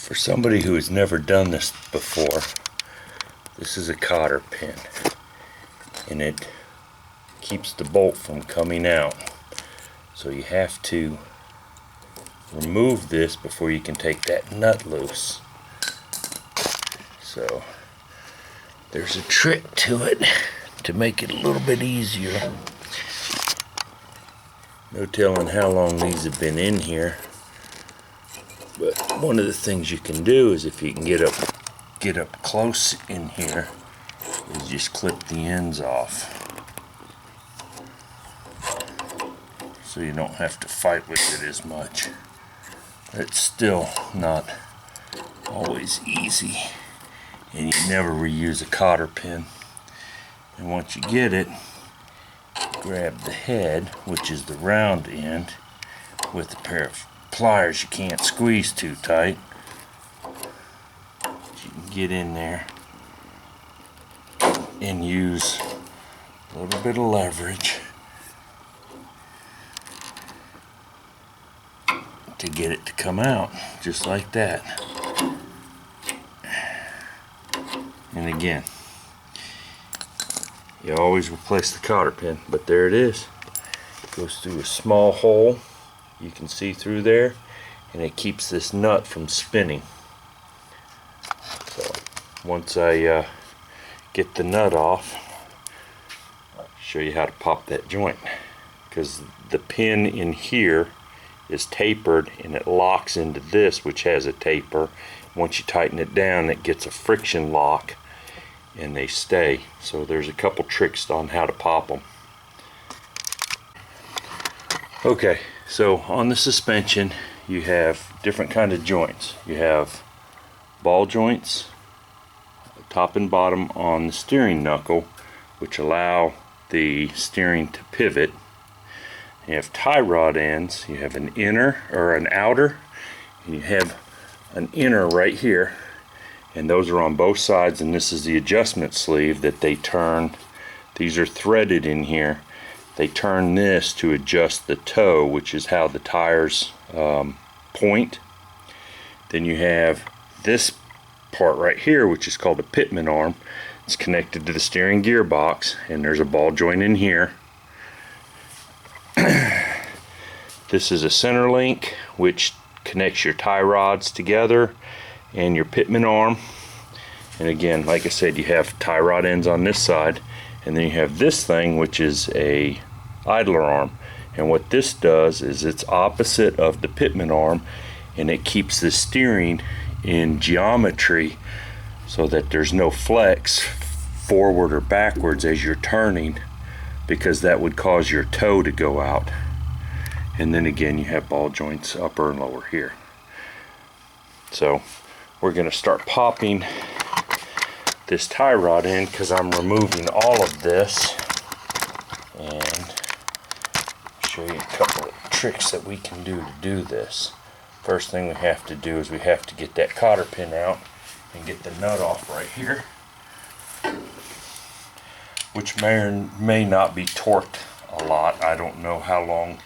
For somebody who has never done this before, this is a cotter pin, and it keeps the bolt from coming out. So you have to remove this before you can take that nut loose. So there's a trick to it to make it a little bit easier. No telling how long these have been in here, but one of the things you can do is, if you can get up close in here, is just clip the ends off, so you don't have to fight with it as much. It's still not always easy, and you never reuse a cotter pin. And once you get it, grab the head, which is the round end, with a pair of pliers you can't squeeze too tight. You can get in there and use a little bit of leverage to get it to come out, just like that. And again, you always replace the cotter pin, but there it is. It goes through a small hole, you can see through there, and it keeps this nut from spinning. So once I get the nut off, I'll show you how to pop that joint, because the pin in here is tapered and it locks into this, which has a taper. Once you tighten it down, it gets a friction lock and they stay. So there's a couple tricks on how to pop them. Okay, so on the suspension you have different kind of joints. You have ball joints, top and bottom on the steering knuckle, which allow the steering to pivot. You have tie rod ends. You have an inner or an outer, and you have an inner right here, and those are on both sides, and this is the adjustment sleeve that they turn. These are threaded in here. They turn this to adjust the toe, which is how the tires point. Then you have this part right here, which is called a pitman arm. It's connected to the steering gearbox, and there's a ball joint in here. This is a center link, which connects your tie rods together and your pitman arm. And again, like I said, you have tie rod ends on this side, and then you have this thing, which is a idler arm. And what this does is it's opposite of the pitman arm, and it keeps the steering in geometry so that there's no flex forward or backwards as you're turning, because that would cause your toe to go out. And then again, you have ball joints upper and lower here. So we're going to start popping this tie rod in, because I'm removing all of this, and show you a couple of tricks that we can do to do this. First thing we have to do is we have to get that cotter pin out and get the nut off right here, which may or may not be torqued a lot. I don't know how long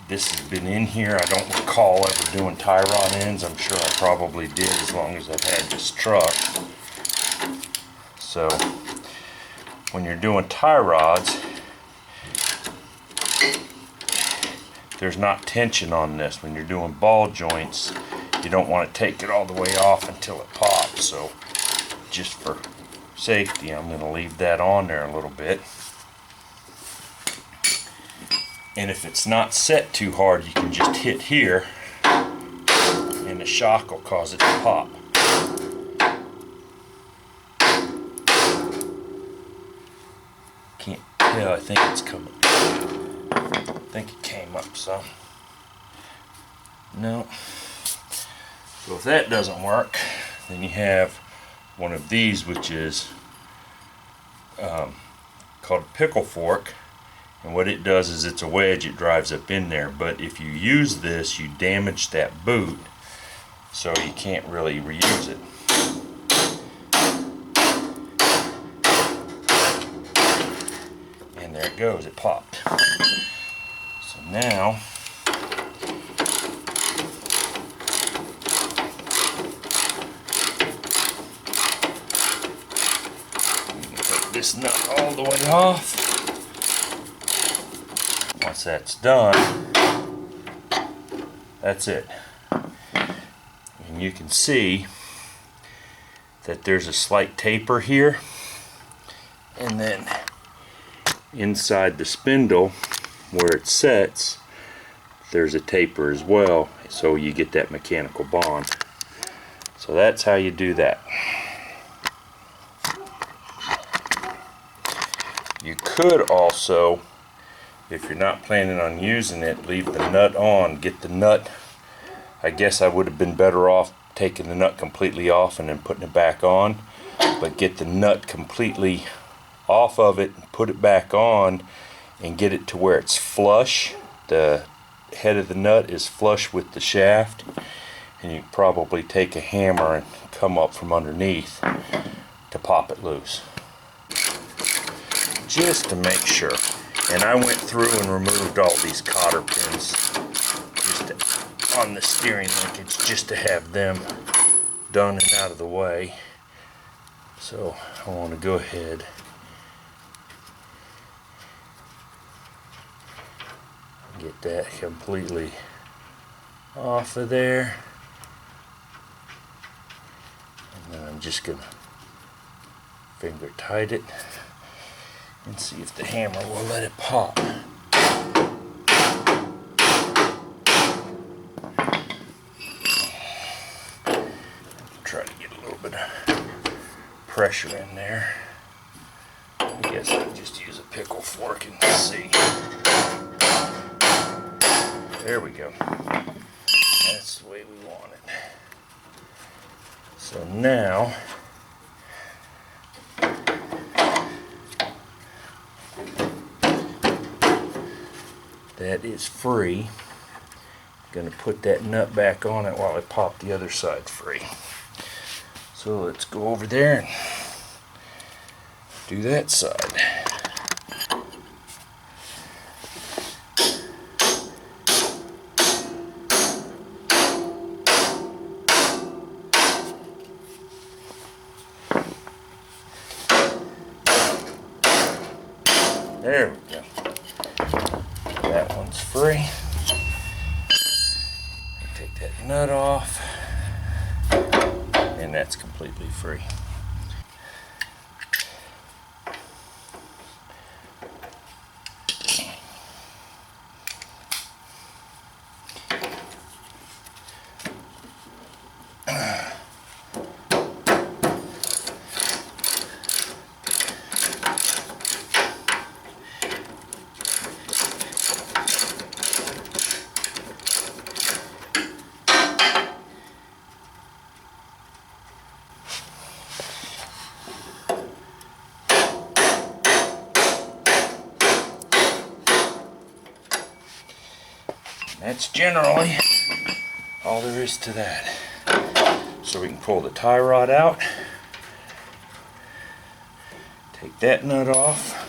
this has been in here. I don't recall ever doing tie rod ends. I'm sure I probably did as long as I've had this truck. So when you're doing tie rods, there's not tension on this. When you're doing ball joints, you don't want to take it all the way off until it pops. So just for safety, I'm going to leave that on there a little bit. And if it's not set too hard, you can just hit here and the shock will cause it to pop. Can't tell, I think it's coming. I think it came up some. No. So if that doesn't work, then you have one of these, which is called a pickle fork. And what it does is it's a wedge, it drives up in there. But if you use this, you damage that boot, so you can't really reuse it. And there it goes, it popped. So now this nut all the way off. Once that's done, that's it. And you can see that there's a slight taper here, and then inside the spindle where it sets there's a taper as well, so you get that mechanical bond. So that's how you do that. You could also, if you're not planning on using it, leave the nut on. Get the nut, I guess I would have been better off taking the nut completely off and then putting it back on, but get the nut completely off of it and put it back on and get it to where it's flush. The head of the nut is flush with the shaft, and you probably take a hammer and come up from underneath to pop it loose, just to make sure. And I went through and removed all these cotter pins on the steering linkage just to have them done and out of the way. So I want to go ahead and get that completely off of there, and then I'm just gonna finger tight it and see if the hammer will let it pop. Try to get a little bit of pressure in there. I guess I can just use a pickle fork and see. There we go. That's the way we want it. So now that is free, I'm going to put that nut back on it while I pop the other side free. So let's go over there and do that side. There we go. That one's free. Take that nut off, and that's completely free. That's generally all there is to that. So we can pull the tie rod out, take that nut off,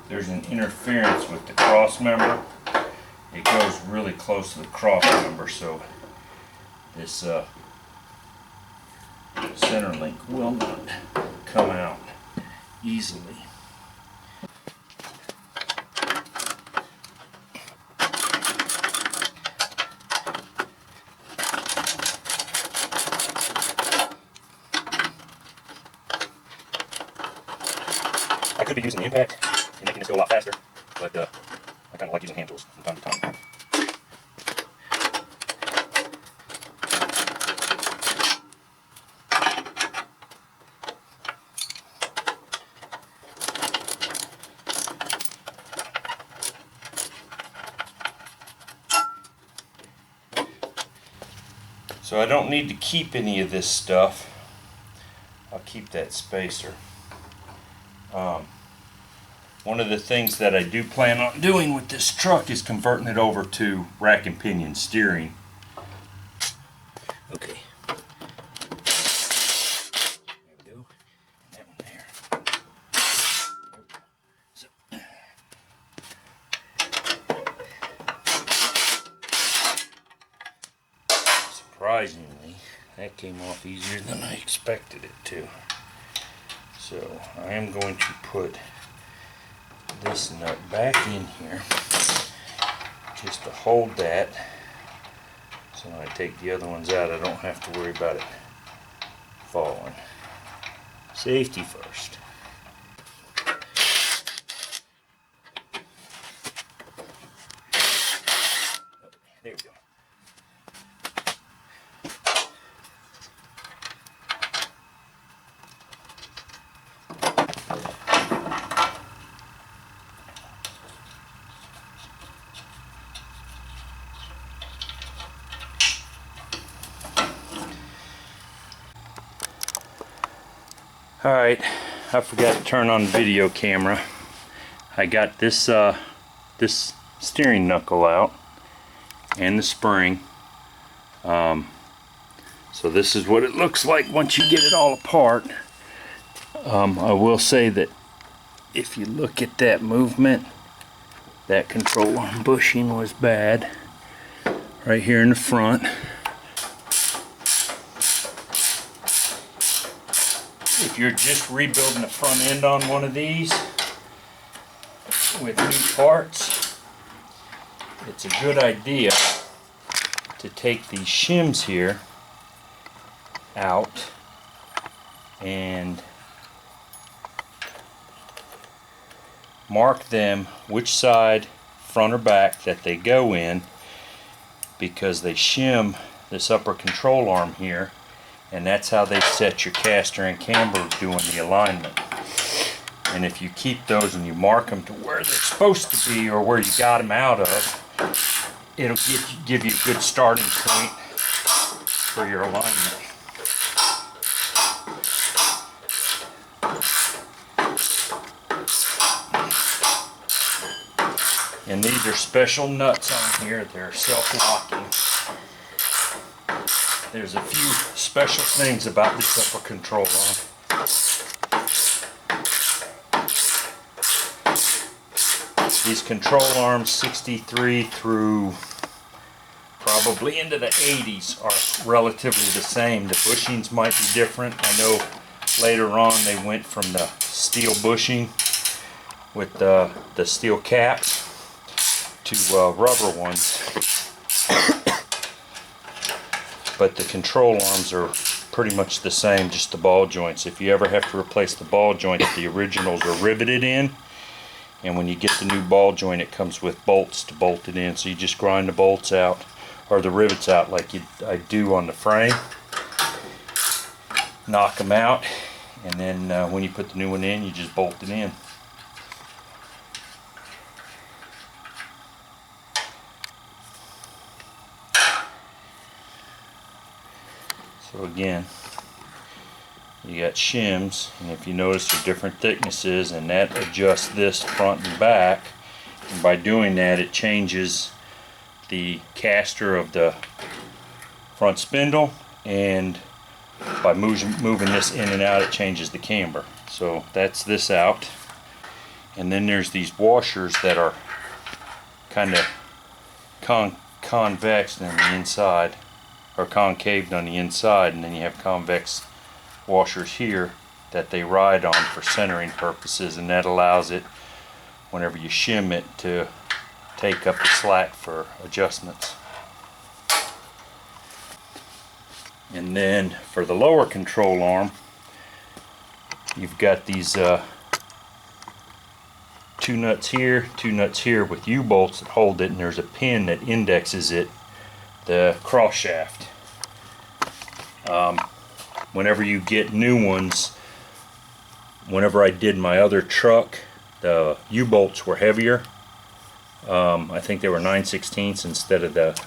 there's an interference with the cross member. It goes really close to the cross member, so this center link will not come out easily. I could be using the impact and making this go a lot faster, but I kind of like using hand tools from time to time. So I don't need to keep any of this stuff. I'll keep that spacer. One of the things that I do plan on doing with this truck is converting it over to rack and pinion steering. Okay. There we go. That one there. So. Surprisingly, that came off easier than I expected it to. So I am going to put this nut back in here just to hold that, so when I take the other ones out I don't have to worry about it falling. Safety first. There we go. Alright, I forgot to turn on the video camera. I got this this steering knuckle out and the spring. So this is what it looks like once you get it all apart. I will say that if you look at that movement, that control arm bushing was bad right here in the front. If you're just rebuilding the front end on one of these with new parts, it's a good idea to take these shims here out and mark them which side, front or back, that they go in, because they shim this upper control arm here, and that's how they set your caster and camber doing the alignment. And if you keep those and you mark them to where they're supposed to be or where you got them out of, it'll give you a good starting point for your alignment. And these are special nuts on here. They're self-locking. There's a few special things about this upper control arm. These control arms, 63 through probably into the 80s, are relatively the same. The bushings might be different. I know later on they went from the steel bushing with the steel caps to rubber ones. But the control arms are pretty much the same, just the ball joints. If you ever have to replace the ball joint, the originals are riveted in, and when you get the new ball joint it comes with bolts to bolt it in. So you just grind the bolts out, or the rivets out, like I do on the frame, knock them out, and then when you put the new one in, you just bolt it in. So again, you got shims, and if you notice they're different thicknesses, and that adjusts this front and back, and by doing that it changes the caster of the front spindle, and by moving this in and out it changes the camber. So that's this out, and then there's these washers that are kind of convex on the inside, or concaved on the inside, and then you have convex washers here that they ride on for centering purposes, and that allows it, whenever you shim it, to take up the slack for adjustments. And then for the lower control arm, you've got these two nuts here with U-bolts that hold it, and there's a pin that indexes it, the cross shaft. Whenever you get new ones, whenever I did my other truck, the U-bolts were heavier. I think they were 9/16 instead of the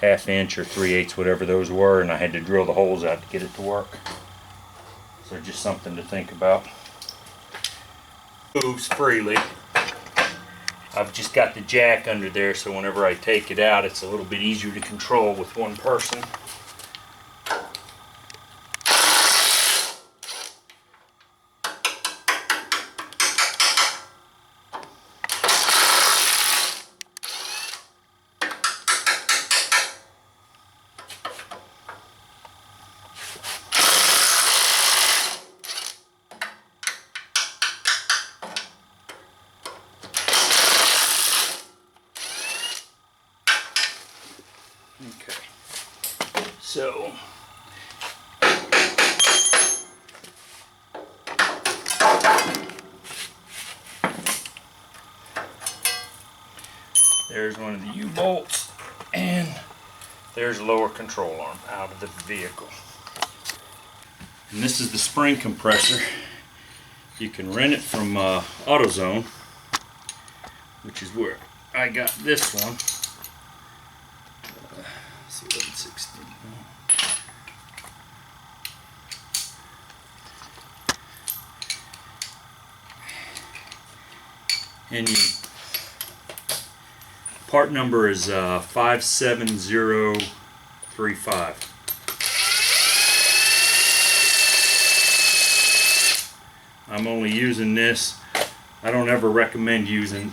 1/2 inch or 3/8, whatever those were, and I had to drill the holes out to get it to work. So just something to think about. Moves freely. I've just got the jack under there, so whenever I take it out, it's a little bit easier to control with one person. Okay, so there's one of the U-bolts, and there's a lower control arm out of the vehicle. And this is the spring compressor. You can rent it from AutoZone, which is where I got this one. Let's see, 1116. And part number is 57035. I'm only using this. I don't ever recommend using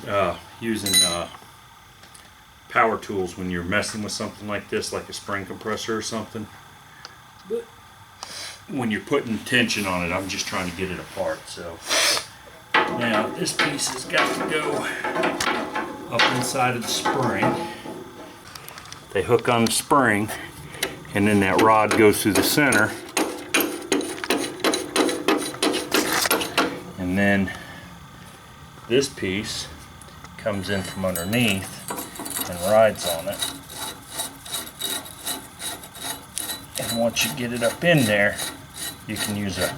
power tools when you're messing with something like this, like a spring compressor or something. But when you're putting tension on it, I'm just trying to get it apart. So now this piece has got to go up inside of the spring. They hook on the spring, and then that rod goes through the center, and then this piece comes in from underneath and rides on it. And once you get it up in there, you can use a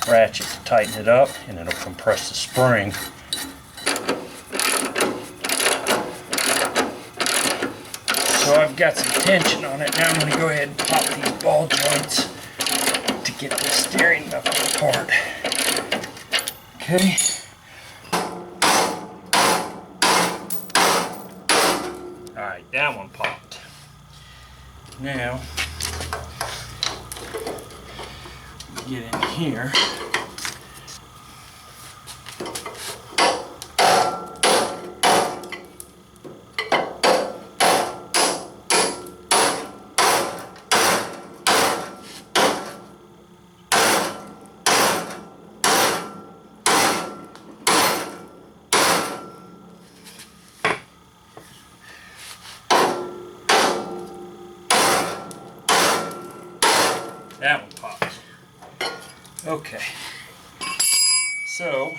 ratchet to tighten it up, and it'll compress the spring. So I've got some tension on it. Now I'm going to go ahead and pop these ball joints to get the steering knuckle apart. Okay. Alright, that one popped. Now, get in here. That one popped. Okay. So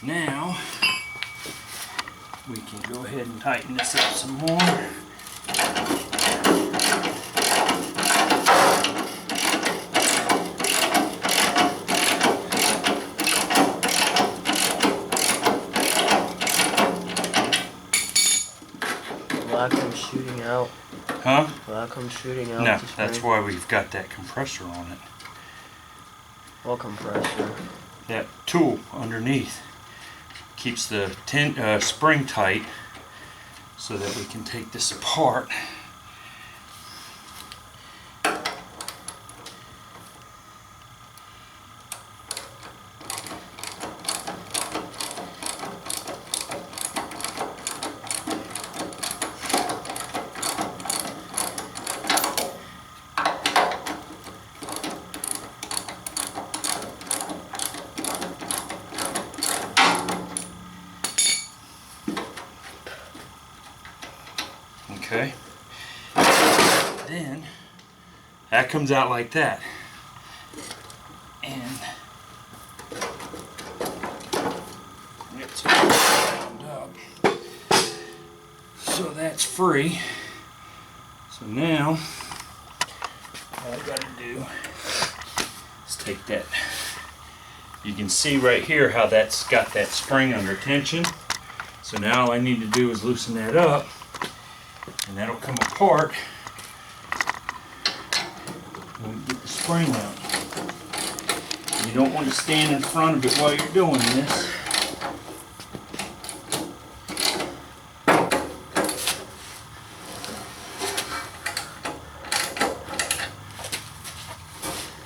now we can go ahead and tighten this up some more. Will that come shooting out? Huh? Will that come shooting out? No, that's why we've got that compressor on it. What compressor? That tool underneath keeps the spring tight so that we can take this apart. Okay, then that comes out like that, and it's wound up, so that's free. So now all I gotta do is take that. You can see right here how that's got that spring under tension. So now all I need to do is loosen that up, and that'll come apart when we get the spring out. You don't want to stand in front of it while you're doing this.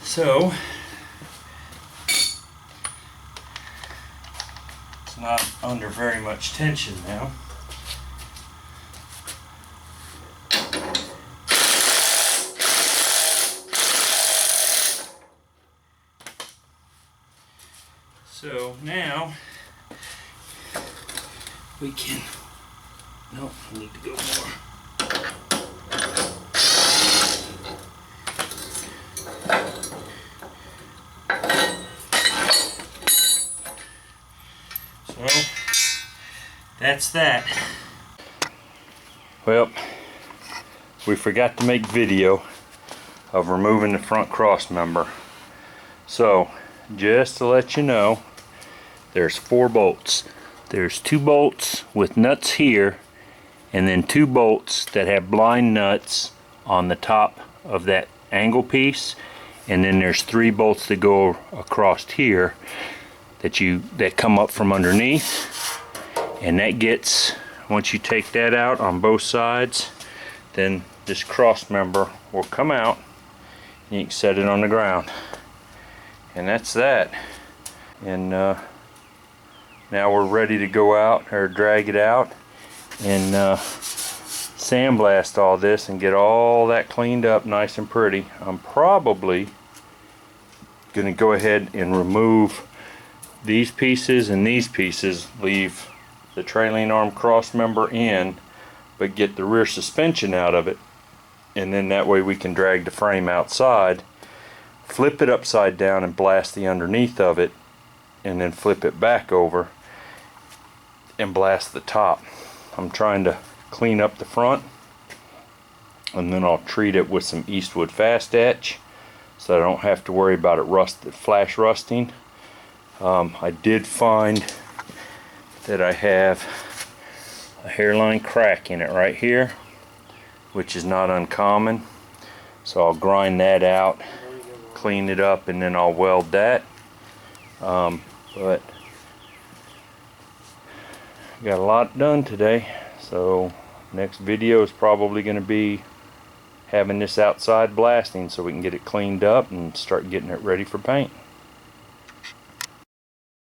So it's not under very much tension now. So now we can, no, I need to go more. So that's that. Well, we forgot to make video of removing the front cross member. So just to let you know, there's 4 bolts. There's 2 bolts with nuts here, and then 2 bolts that have blind nuts on the top of that angle piece, and then there's 3 bolts that go across here that come up from underneath, and that gets, once you take that out on both sides, then this cross member will come out and you can set it on the ground. And that's that. And now we're ready to go out, or drag it out, and sandblast all this and get all that cleaned up nice and pretty. I'm probably going to go ahead and remove these pieces and these pieces, leave the trailing arm cross member in, but get the rear suspension out of it, and then that way we can drag the frame outside, flip it upside down and blast the underneath of it, and then flip it back over and blast the top. I'm trying to clean up the front, and then I'll treat it with some Eastwood Fast Etch so I don't have to worry about it flash rusting. I did find that I have a hairline crack in it right here, which is not uncommon, so I'll grind that out, clean it up, and then I'll weld that. But got a lot done today, so next video is probably going to be having this outside blasting so we can get it cleaned up and start getting it ready for paint.